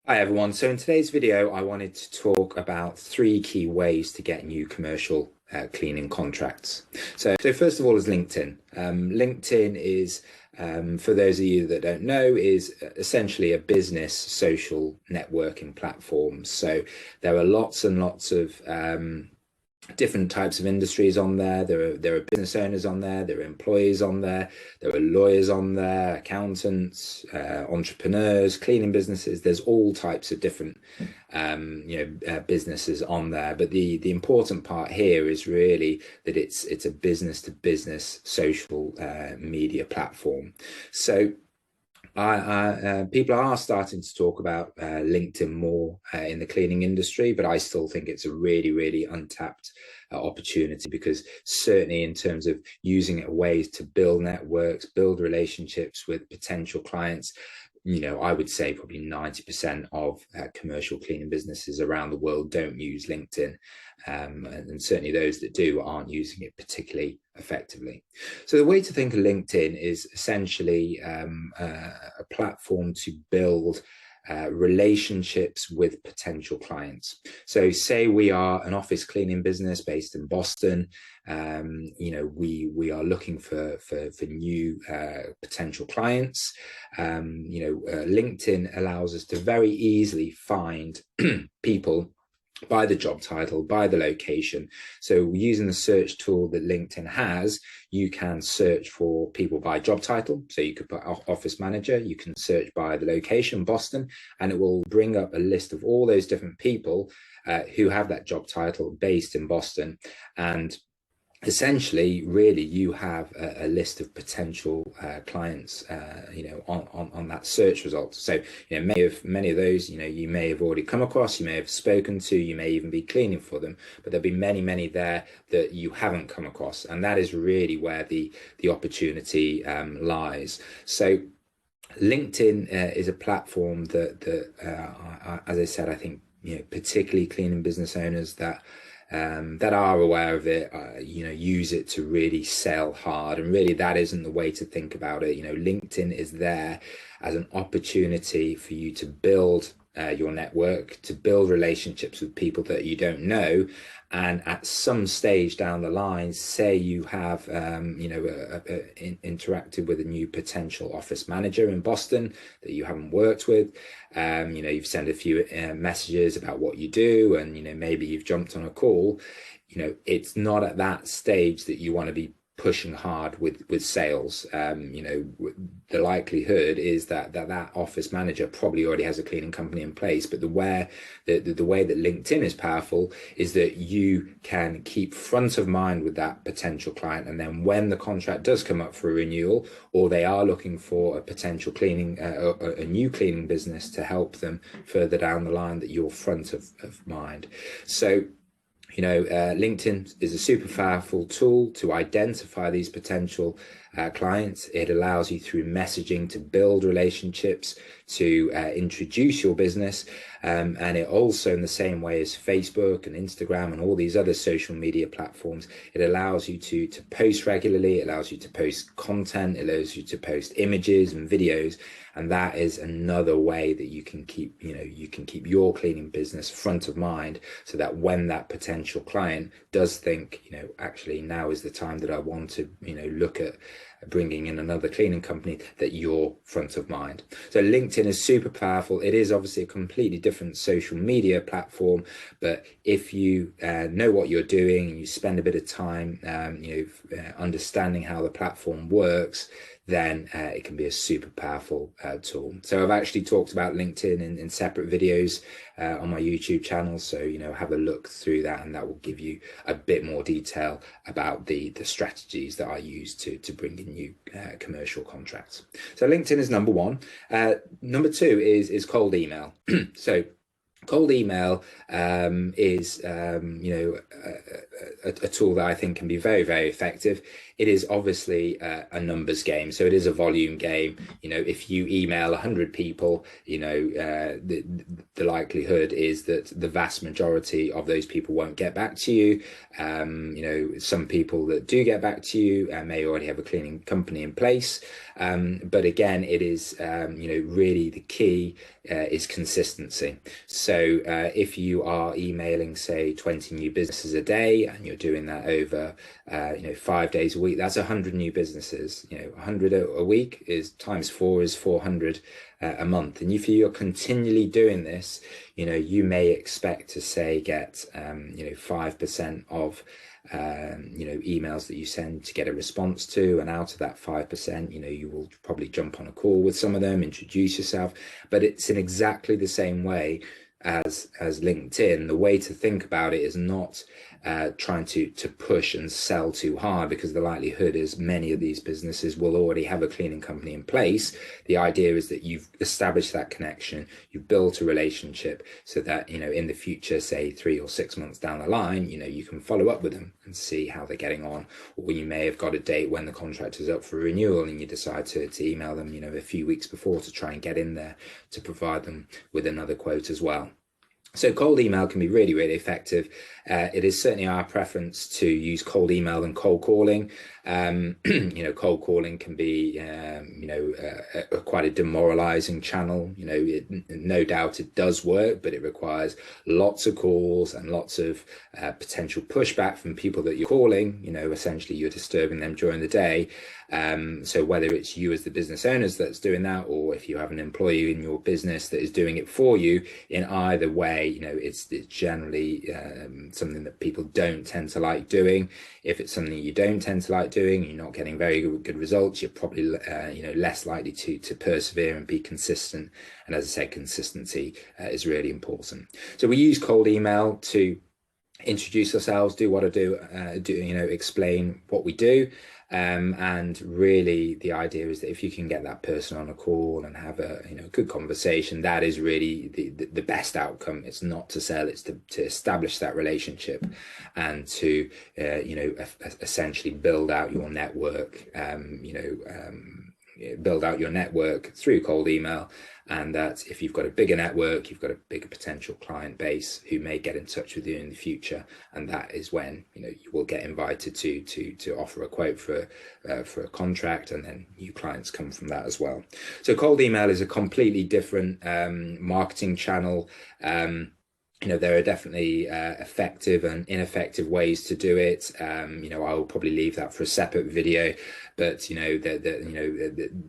Hi everyone. So in today's video, I wanted to talk about three key ways to get new commercial cleaning contracts. So first of all is LinkedIn. LinkedIn is, for those of you that don't know, is essentially a business social networking platform. So there are lots and lots of different types of industries on there. There are business owners on there. There are employees on there. There are lawyers on there, accountants, entrepreneurs, cleaning businesses. There's all types of different businesses on there. But the important part here is really that it's a business to business social media platform. So people are starting to talk about LinkedIn more in the cleaning industry, but I still think it's a really, really untapped opportunity, because certainly in terms of using it ways to build networks, build relationships with potential clients, I would say probably 90% of commercial cleaning businesses around the world don't use LinkedIn. And certainly those that do aren't using it particularly effectively. So the way to think of LinkedIn is essentially a platform to build relationships with potential clients. So say we are an office cleaning business based in Boston. We are looking for new potential clients. LinkedIn allows us to very easily find people by the job title, by the location. So using the search tool that LinkedIn has, you can search for people by job title. So you could put office manager, you can search by the location, Boston, and it will bring up a list of all those different people who have that job title based in Boston. And essentially, really, you have a list of potential clients, on that search result. So, many of those, you may have already come across, you may have spoken to, you may even be cleaning for them, but there'll be many there that you haven't come across, and that is really where the opportunity lies. So, LinkedIn is a platform that as I said, I think particularly cleaning business owners that are aware of it, use it to really sell hard. And really, that isn't the way to think about it. LinkedIn is there as an opportunity for you to build your network, to build relationships with people that you don't know. And at some stage down the line, say you have, interacted with a new potential office manager in Boston that you haven't worked with. You've sent a few messages about what you do, and, maybe you've jumped on a call. It's not at that stage that you want to be pushing hard with sales. The likelihood is that office manager probably already has a cleaning company in place. But the way that LinkedIn is powerful is that you can keep front of mind with that potential client, and then when the contract does come up for a renewal, or they are looking for a potential cleaning, a new cleaning business to help them further down the line, that you're front of mind. So LinkedIn is a super powerful tool to identify these potential clients. It allows you through messaging to build relationships, to introduce your business. And it also, in the same way as Facebook and Instagram and all these other social media platforms, it allows you to post regularly. It allows you to post content. It allows you to post images and videos. And that is another way that you can keep your cleaning business front of mind, so that when that potential client does think, actually now is the time that I want to, look at bringing in another cleaning company, that you're front of mind. So LinkedIn is super powerful. It is obviously a completely different social media platform, but if you know what you're doing and you spend a bit of time, understanding how the platform works, then it can be a super powerful tool. So I've actually talked about LinkedIn in separate videos on my YouTube channel. So, have a look through that, and that will give you a bit more detail about the strategies that I use to bring in new commercial contracts. So LinkedIn is number one. Number two is cold email. So cold email is, a tool that I think can be very, very effective. it is obviously a numbers game. So it is a volume game. You know, if you email 100 people, you know, the likelihood is that the vast majority of those people won't get back to you. You know, some people that do get back to you may already have a cleaning company in place. But again, it is, you know, really the key is consistency. So if you are emailing, say, 20 new businesses a day, and you're doing that over, you know, 5 days a week, that's 100 new businesses. You know, 100 a week is times 4 is 400 a month. And if you're continually doing this, you know, you may expect to say get, you know, 5% of you know, emails that you send to get a response to, and out of that 5%, you know, you will probably jump on a call with some of them, introduce yourself. But it's in exactly the same way as LinkedIn. The way to think about it is not trying to push and sell too hard, because the likelihood is many of these businesses will already have a cleaning company in place. The idea is that you've established that connection, you've built a relationship, so that, you know, in the future, say 3 or 6 months down the line, you know, you can follow up with them and see how they're getting on. Or you may have got a date when the contract is up for renewal, and you decide to email them, you know, a few weeks before to try and get in there to provide them with another quote as well. So cold email can be really, really effective. It is certainly our preference to use cold email than cold calling. You know, cold calling can be, you know, quite a demoralizing channel. You know, no doubt it does work, but it requires lots of calls and lots of potential pushback from people that you're calling. You know, essentially you're disturbing them during the day. So whether it's you as the business owners that's doing that, or if you have an employee in your business that is doing it for you, in either way, you know, it's generally something that people don't tend to like doing. If it's something you don't tend to like doing, you're not getting very good results, you're probably you know, less likely to persevere and be consistent. And as I said, consistency is really important. So we use cold email to introduce ourselves, do what I do, you know, explain what we do. And really the idea is that if you can get that person on a call and have a, you know, good conversation, that is really the best outcome. It's not to sell, it's to establish that relationship and to you know, essentially build out your network, you know, build out your network through cold email. And that if you've got a bigger network, you've got a bigger potential client base who may get in touch with you in the future, and that is when, you know, you will get invited to offer a quote for a contract, and then new clients come from that as well. So cold email is a completely different marketing channel. You know, there are definitely effective and ineffective ways to do it. You know, I will probably leave that for a separate video. But you know,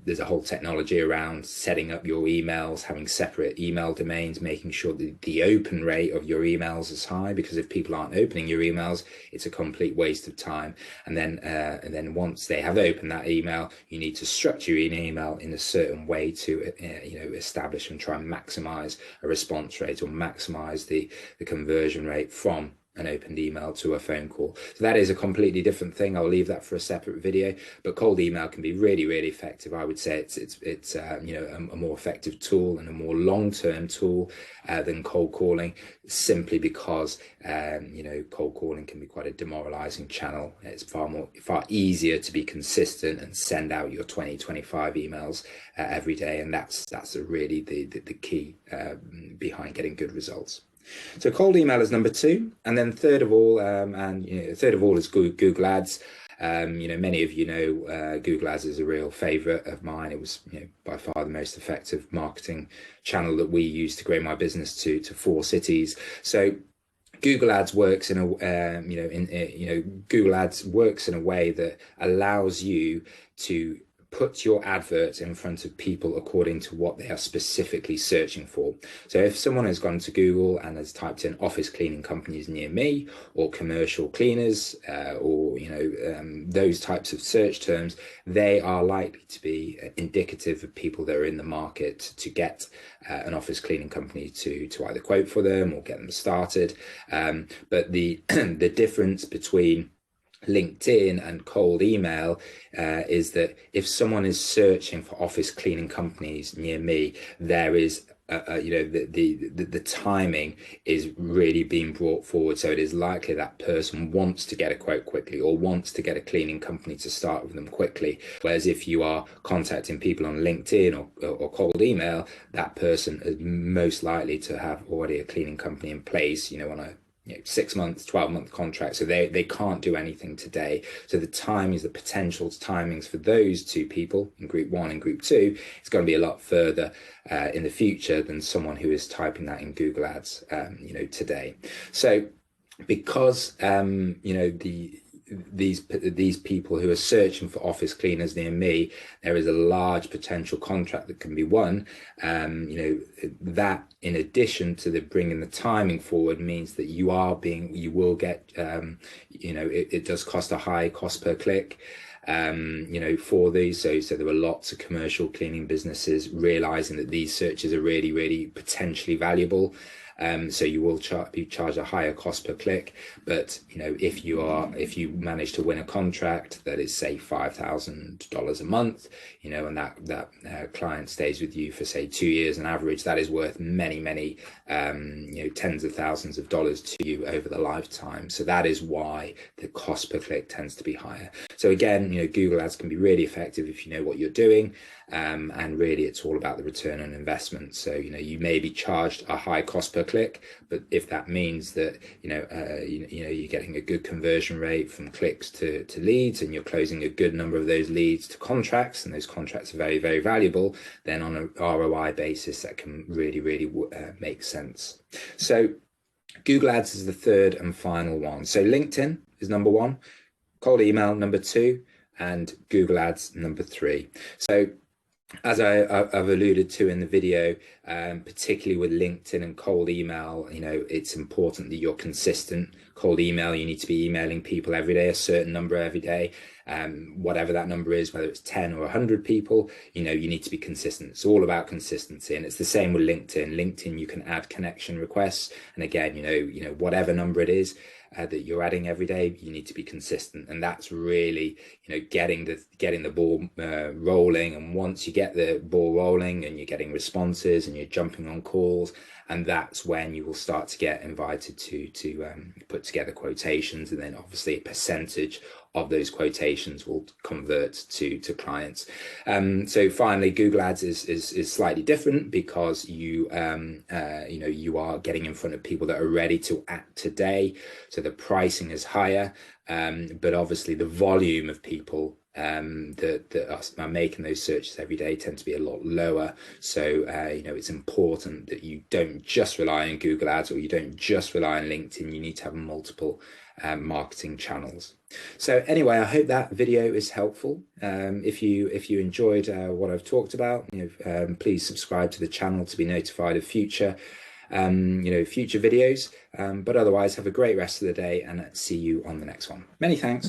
there's a whole technology around setting up your emails, having separate email domains, making sure that the open rate of your emails is high, because if people aren't opening your emails, it's a complete waste of time. And then once they have opened that email, you need to structure your email in a certain way to you know, establish and try and maximize a response rate, or maximize the conversion rate from an opened email to a phone call. So that is a completely different thing. I'll leave that for a separate video. But cold email can be really, really effective. I would say it's you know, a more effective tool and a more long-term tool than cold calling, simply because you know, cold calling can be quite a demoralizing channel. It's far easier to be consistent and send out your 20-25 emails every day, and that's really the key behind getting good results. So cold email is number 2, and then third of all, and you know, third of all is Google Ads. You know, many of you know Google Ads is a real favorite of mine. It was, you know, by far the most effective marketing channel that we use to grow my business to 4 cities. So Google Ads works in a Google Ads works in a way that allows you to put your advert in front of people according to what they are specifically searching for. So if someone has gone to Google and has typed in office cleaning companies near me, or commercial cleaners, or you know, those types of search terms, they are likely to be indicative of people that are in the market to get an office cleaning company to either quote for them or get them started. But the the difference between LinkedIn and cold email is that if someone is searching for office cleaning companies near me, there is you know, the timing is really being brought forward. So it is likely that person wants to get a quote quickly or wants to get a cleaning company to start with them quickly. Whereas if you are contacting people on LinkedIn or cold email, that person is most likely to have already a cleaning company in place, you know, on a 6 months, 12-month contract. So they can't do anything today. So the timings, the potential timings for those two people in group one and group two, it's going to be a lot further in the future than someone who is typing that in Google Ads, you know, today. So because, you know, these people who are searching for office cleaners near me, there is a large potential contract that can be won. You know, that in addition to the bringing the timing forward means that you will get, you know, it does cost a high cost per click. You know, for these. So there were lots of commercial cleaning businesses realizing that these searches are really, really potentially valuable. So you will be charged a higher cost per click, but you know, if you manage to win a contract that is say $5,000 a month, you know, and that client stays with you for say 2 years on average, that is worth many you know, tens of thousands of dollars to you over the lifetime. So that is why the cost per click tends to be higher. So again, you know, Google Ads can be really effective if you know what you're doing, and really it's all about the return on investment. So you know, you may be charged a high cost per click, but if that means that you know you're getting a good conversion rate from clicks to leads, and you're closing a good number of those leads to contracts, and those contracts are very, very valuable, then on an ROI basis that can really make sense. So Google Ads is the third and final one. So LinkedIn is number one, cold email number two, and Google Ads number three. So as I've alluded to in the video, particularly with LinkedIn and cold email, you know, it's important that you're consistent. Cold email, you need to be emailing people every day, a certain number every day, whatever that number is, whether it's 10 or 100 people, you know, you need to be consistent. It's all about consistency. And it's the same with LinkedIn. LinkedIn, you can add connection requests. And again, you know, whatever number it is, that you're adding every day, you need to be consistent, and that's really, you know, getting the ball rolling. And once you get the ball rolling and you're getting responses and you're jumping on calls, and that's when you will start to get invited to put together quotations, and then obviously a percentage of those quotations will convert to clients. So finally, Google Ads is slightly different because you know, you are getting in front of people that are ready to act today. So the pricing is higher, but obviously the volume of people that are making those searches every day tend to be a lot lower. So you know, it's important that you don't just rely on Google Ads, or you don't just rely on LinkedIn. You need to have multiple marketing channels. So anyway, I hope that video is helpful. If you enjoyed what I've talked about, you know, please subscribe to the channel to be notified of future you know, future videos. But otherwise, have a great rest of the day, and see you on the next one. Many thanks.